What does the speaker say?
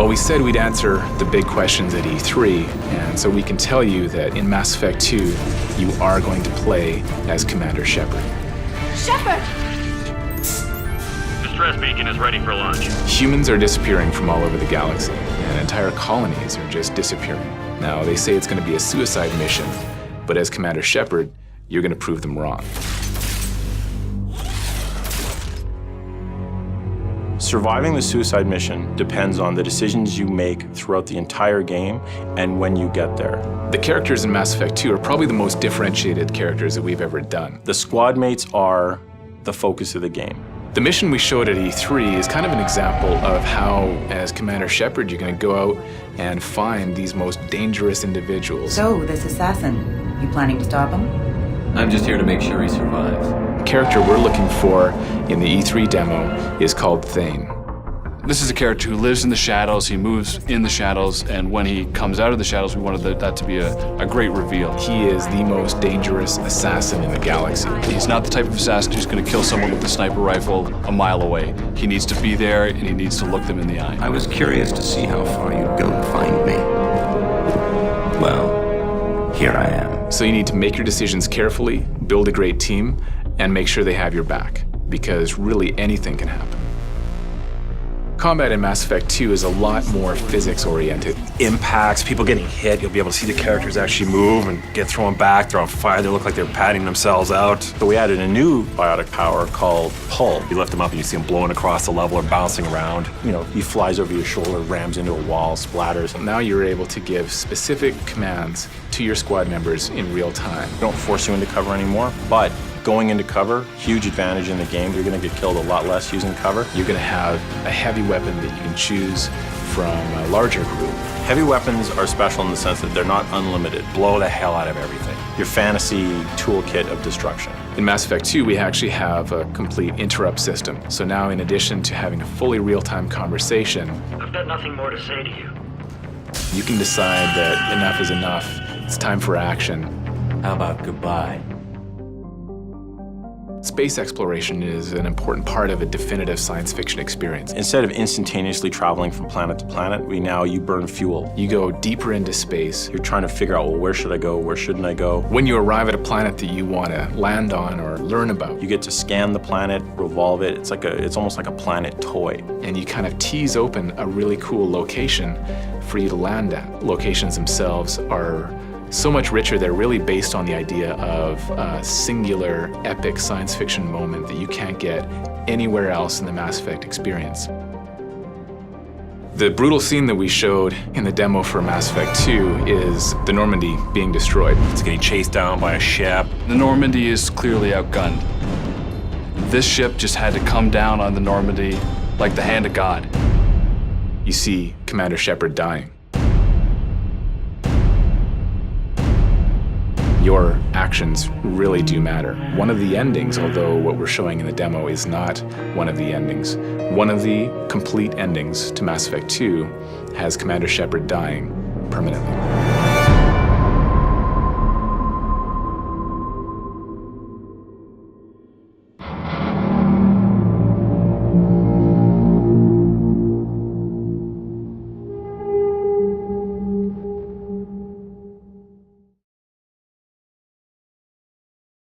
Well, we said we'd answer the big questions at E3, and so we can tell you that in Mass Effect 2, you are going to play as Commander Shepard. Shepard! Distress beacon is ready for launch. Humans are disappearing from all over the galaxy, and entire colonies are just disappearing. Now, they say it's going to be a suicide mission, but as Commander Shepard, you're going to prove them wrong. Surviving the suicide mission depends on the decisions you make throughout the entire game and when you get there. The characters in Mass Effect 2 are probably the most differentiated characters that we've ever done. The squad mates are the focus of the game. The mission we showed at E3 is kind of an example of how, as Commander Shepard, you're going to go out and find these most dangerous individuals. So, this assassin, you planning to stop him? I'm just here to make sure he survives. The character we're looking for in the E3 demo is called Thane. This is a character who lives in the shadows, he moves in the shadows, and when he comes out of the shadows, we wanted that to be a great reveal. He is the most dangerous assassin in the galaxy. He's not the type of assassin who's going to kill someone with a sniper rifle a mile away. He needs to be there, and he needs to look them in the eye. I was curious to see how far you'd go to find me. Well, here I am. So you need to make your decisions carefully, build a great team, and make sure they have your back, because really anything can happen. Combat in Mass Effect 2 is a lot more physics-oriented. Impacts, people getting hit, you'll be able to see the characters actually move and get thrown back, they're on fire, they look like they're patting themselves out. So we added a new biotic power called Pull. You lift them up and you see them blowing across the level or bouncing around. You know, he flies over your shoulder, rams into a wall, splatters. Now you're able to give specific commands to your squad members in real time. We don't force you into cover anymore, but going into cover, huge advantage in the game. You're going to get killed a lot less using cover. You're going to have a heavy weapon that you can choose from a larger group. Heavy weapons are special in the sense that they're not unlimited. Blow the hell out of everything. Your fantasy toolkit of destruction. In Mass Effect 2, we actually have a complete interrupt system. So now, in addition to having a fully real-time conversation, I've got nothing more to say to you. you can decide that enough is enough. It's time for action. How about goodbye? Space exploration is an important part of a definitive science fiction experience. Instead of instantaneously traveling from planet to planet, you burn fuel. You go deeper into space. You're trying to figure out, well, where should I go? Where shouldn't I go? When you arrive at a planet that you want to land on or learn about, You get to scan the planet, revolve it. It's almost like a planet toy. and you kind of tease open a really cool location for you to land at. Locations themselves are so much richer. They're really based on the idea of a singular, epic science fiction moment that you can't get anywhere else in the Mass Effect experience. The brutal scene that we showed in the demo for Mass Effect 2 is the Normandy being destroyed. It's getting chased down by a ship. The Normandy is clearly outgunned. This ship just had to come down on the Normandy like the hand of God. You see Commander Shepard dying. Your actions really do matter. One of the endings, although what we're showing in the demo is not one of the endings, one of the complete endings to Mass Effect 2 has Commander Shepard dying permanently.